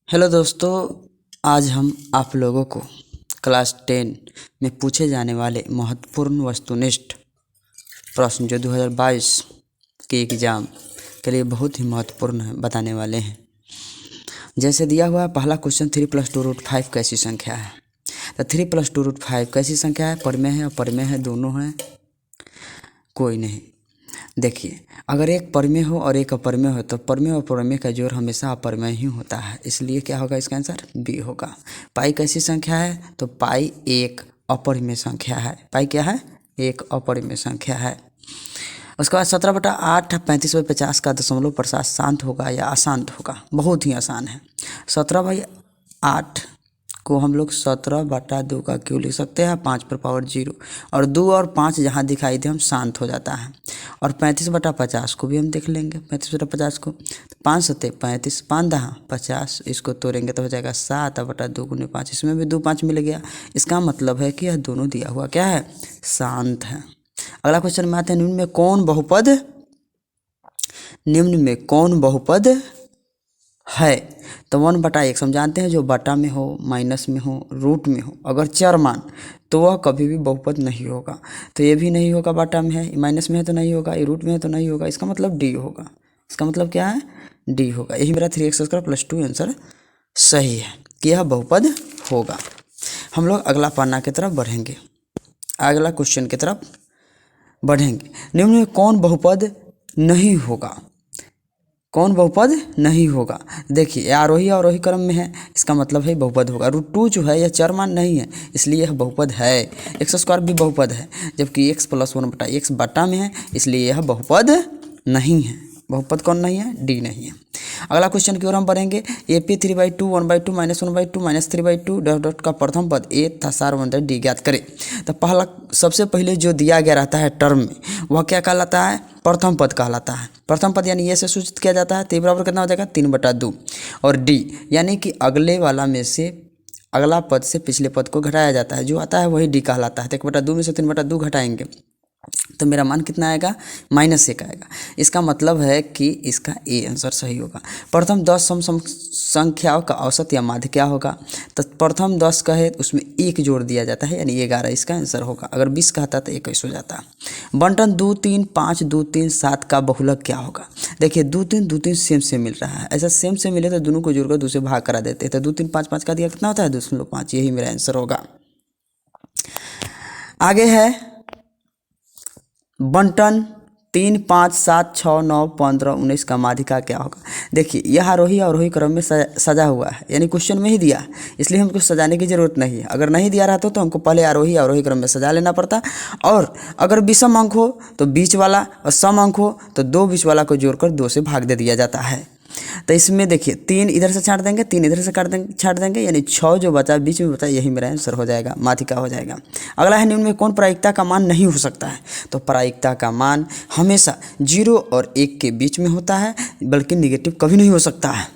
Hello दोस्तों, आज हम आप लोगों को क्लास 10 में पूछे जाने वाले महत्वपूर्ण वस्तुनिष्ठ प्रश्न जो 2022 के एग्ज़ाम के लिए बहुत ही महत्वपूर्ण है बताने वाले हैं। जैसे दिया हुआ है, पहला क्वेश्चन 3+2√5 कैसी संख्या है। तो 3+2√5 कैसी संख्या है? परिमेय है, अपरिमेय है, दोनों हैं, कोई नहीं। देखिए, अगर एक परिमेय हो और एक अपरिमेय हो तो परिमेय और अपरिमेय का जोड़ हमेशा अपरिमेय ही होता है, इसलिए क्या होगा इसका आंसर? बी होगा। पाई कैसी संख्या है? तो पाई एक अपरिमेय संख्या है। पाई क्या है? एक अपरिमेय संख्या है। उसके बाद 17/8 35/50 का दशमलव प्रसाद शांत होगा या अशांत होगा? बहुत ही आसान है। 17/8 को हम लोग 17/2 का क्यों लिख सकते हैं? 5 पर पावर 0 और 2 और 5 जहाँ दिखाई दे हम शांत हो जाता है। और 35/50 को भी हम देख लेंगे। 35/50 को 5 सत्ते 35, 5 दहा 50, इसको तोड़ेंगे तो हो जाएगा 7/2 गुने 5। इसमें भी 2 5 मिल गया। इसका मतलब है कि यह दोनों दिया हुआ क्या है? शांत है। अगला क्वेश्चन में आते हैं, निम्न में कौन बहुपद है? तो 1/x हम जानते हैं, जो बटा में हो, माइनस में हो, रूट में हो, अगर चर मान तो वह कभी भी बहुपद नहीं होगा। तो ये भी नहीं होगा, बटा में है, माइनस में है तो नहीं होगा, ये रूट में है तो नहीं होगा। इसका मतलब डी होगा। इसका मतलब क्या है? डी होगा। यही मेरा 3x² + 2 आंसर सही है कि यह बहुपद होगा। हम लोग अगला पन्ना की तरफ बढ़ेंगे, अगला क्वेश्चन की तरफ बढ़ेंगे। निम्न में कौन बहुपद नहीं होगा? कौन बहुपद नहीं होगा? देखिए, आरोही अवरोही क्रम में है, इसका मतलब है बहुपद होगा। √2 जो है यह चर मान नहीं है, इसलिए यह बहुपद है। x² भी बहुपद है, जबकि x + 1/x बटा में है, इसलिए यह बहुपद नहीं है। बहुपद कौन नहीं है? डी नहीं है। अगला क्वेश्चन की ओर हम बढ़ेंगे। AP 3/2 1/2 -1/2 -3/2 डॉट डॉट का प्रथम पद ए तथा सारवंत डी ज्ञात करें। तो पहला सबसे पहले जो दिया गया रहता है टर्म में, वह क्या कहलाता है? प्रथम पद कहलाता है। प्रथम पद यानी ये से सूचित किया जाता है। तो बराबर कितना हो जाएगा? 3/2। और डी यानी कि अगले वाला में से अगला पद से पिछले पद को घटाया जाता है, जो आता है वही डी कहलाता है। तो 1/2 में से 3/2 घटाएंगे तो मेरा मान कितना आएगा? -1 आएगा। इसका मतलब है कि इसका ए आंसर सही होगा। प्रथम 10 सम संख्याओं का औसत या माध्य क्या होगा? तो प्रथम 10 का है, उसमें 1 जोड़ दिया जाता है, यानी 11 इसका आंसर होगा। अगर 20 का आता तो 21 हो जाता। बंटन 2 3 5 2 3 7 का बहुलक क्या होगा? देखिए, 2 3 सेम से मिल रहा है। ऐसा सेम से मिले तो दोनों को जोड़कर 2 से भाग करा देते हैं। तो 2 3 5 5 का दिया कितना होता है? 2.5। यही मेरा आंसर होगा। आगे है बंटन 3 5 7 6 9 15 19 का माध्यिका क्या होगा? देखिए, यह आरोही अवरोही क्रम में सजा हुआ है, यानी क्वेश्चन में ही दिया, इसलिए हमको सजाने की जरूरत नहीं है। अगर नहीं दिया रहता तो हमको पहले आरोही अवरोही क्रम में सजा लेना पड़ता। और अगर विषम अंक हो तो बीच वाला, और सम अंक हो तो 2 बीच वाला को जोड़कर 2 से भाग दे दिया जाता है। तो इसमें देखिए, 3 इधर से छाट देंगे, 3 इधर से छाट देंगे, यानी 6 जो बचा बीच में बचा, यही मेरा आंसर हो जाएगा, माध्यिका हो जाएगा। अगला है, निम्न में कौन प्रायिकता का मान नहीं हो सकता है? तो प्रायिकता का मान हमेशा 0 और 1 के बीच में होता है, बल्कि निगेटिव कभी नहीं हो सकता है।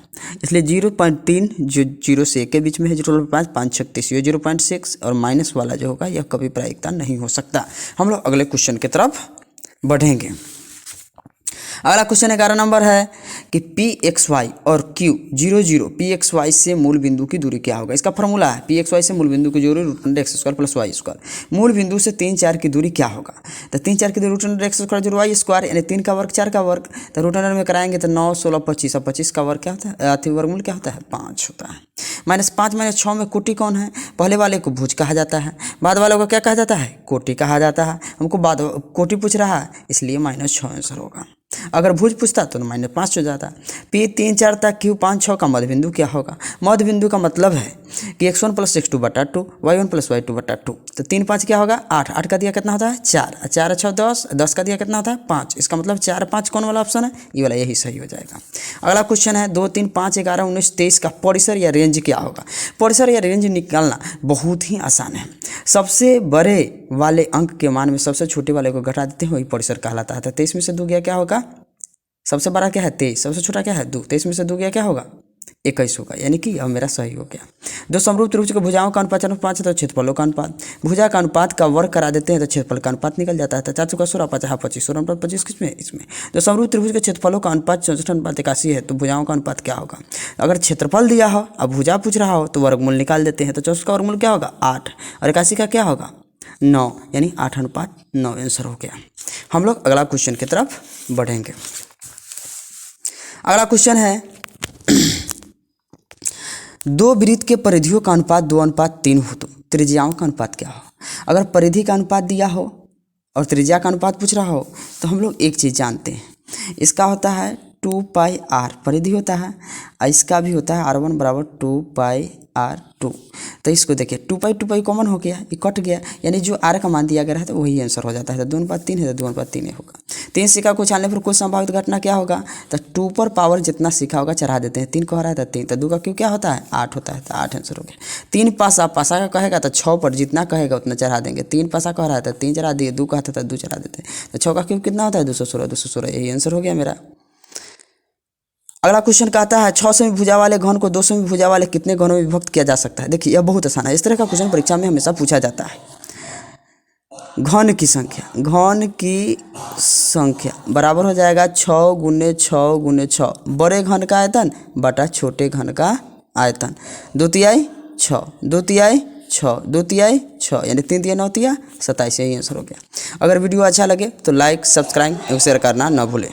इसलिए 0.3 जो 0 से 1 के बीच में है, 0.5 5 6 30, 0.6 और माइनस वाला जो होगा यह कभी प्रायिकता नहीं हो सकता। हम लोग अगले क्वेश्चन की तरफ बढ़ेंगे। अगला क्वेश्चन 11 नंबर है कि PXY और Q 0 0 PXY से मूल बिंदु की दूरी क्या होगा? इसका फॉर्मूला है, PXY से मूल बिंदु की दूरी √x² + y²। मूल बिंदु से 3 4 की दूरी क्या होगा? तो 3 4 की दूरी √x² y², यानी 3 का वर्ग 4 का वर्ग। तो रूट में कराएंगे तो 9 16 25, और 25 का वर्ग क्या होता है? वर्गमूल क्या होता है? 5 होता है। -5 -6 में कोटि कौन है? पहले वाले को भुज कहा जाता है, बाद वाले को क्या कहा जाता है? कोटि कहा जाता है। हमको बाद कोटि पूछ रहा है, इसलिए -6 आंसर होगा। अगर भुज पूछता तो -5 हो जाता। P 3 4 तक Q 5 6 का मध्य बिंदु क्या होगा? मध्य बिंदु का मतलब है कि x1 + x2/2 y1 + y2/2। तो 3 5 क्या होगा? 8। 8 का दिया कितना होता है? 4। 4 6 10, 10 का दिया कितना होता है? 5। इसका मतलब 4 5 कौन वाला ऑप्शन है? ये वाला, यही सही हो जाएगा। अगला क्वेश्चन है 2 3 5 11 19 23 का परिसर या रेंज क्या होगा? परिसर या रेंज निकालना बहुत ही आसान है। सबसे बड़े वाले अंक के मान में सबसे छोटे वाले को घटा देते हैं, वही परिसर कहलाता है। तो 23 में से 2 गया क्या होगा? सबसे बड़ा क्या है? 23। सबसे छोटा क्या है? 2। 23 में से 2 गया क्या होगा? 21 होगा, यानी कि अब मेरा सही हो गया। दो समरूप त्रिभुज के भुजाओं का अनुपात 4:5 है तो क्षेत्रफलों का अनुपात, भुजा का अनुपात का वर्ग करा देते हैं तो क्षेत्रफल का अनुपात निकल जाता है। तो 4 चौका 16, 5 25, 16 अनुपात 25 किसमें, इसमें। दो समरूप त्रिभुज के क्षेत्रफलों का अनुपात 64:81 है तो भुजाओं का अनुपात क्या होगा। अगर क्षेत्रफल दिया हो, अब भुजा पूछ रहा हो, तो वर्गमूल निकाल देते हैं। तो 64 का वर्गमूल क्या होगा, 8, और 81 का क्या होगा, 9, यानी 8:9 आंसर हो गया। हम लोग अगला क्वेश्चन की तरफ बढ़ेंगे। अगला क्वेश्चन है, दो वृत्त के परिधियों का अनुपात 2:3 हो तो त्रिज्याओं का अनुपात क्या हो। अगर परिधि का अनुपात दिया हो और त्रिज्या का अनुपात पूछ रहा हो तो हम लोग एक चीज़ जानते हैं, इसका होता है 2πr परिधि होता है, और इसका भी होता है r1 बराबर 2πr2। तो इसको देखिए 2π कॉमन हो गया, ये कट गया, यानी जो r का मान दिया गया है तो वही आंसर हो जाता है। तो 2:3 है तो 2:3 होगा। 3 सिक्का को उछालने पर कुछ संभावित घटना क्या होगा, तो 2 पर पावर जितना सिक्का होगा चढ़ा देते हैं। 3 को हरा है तो 3, तो 2 का क्यों क्या होता है, 8 होता है, तो 8 आंसर हो गया। 3 पासा का कहेगा तो 6 पर जितना कहेगा उतना चढ़ा देंगे। 3 पासा कह रहा है तो 3 चढ़ा दिए, 2 कहता था 2 चढ़ा देते हैं, तो 6 का क्यों कितना होता है, 216, यही आंसर हो गया मेरा। अगला क्वेश्चन कहता है 6 सेमी भुजा वाले घन को 2 सेमी भुजा वाले कितने घनों में विभक्त किया जा सकता है। देखिए यह बहुत आसान है, इस तरह का क्वेश्चन परीक्षा में हमेशा पूछा जाता है। घन की संख्या बराबर हो जाएगा 6 × 6 × 6, बड़े घन का आयतन बटा छोटे घन का आयतन, 2/3 6, 2/3 6, 2/3 6, यानी 3 × 9 = 27, यही आंसर हो गया। अगर वीडियो अच्छा लगे तो लाइक, सब्सक्राइब और शेयर करना न भूलें।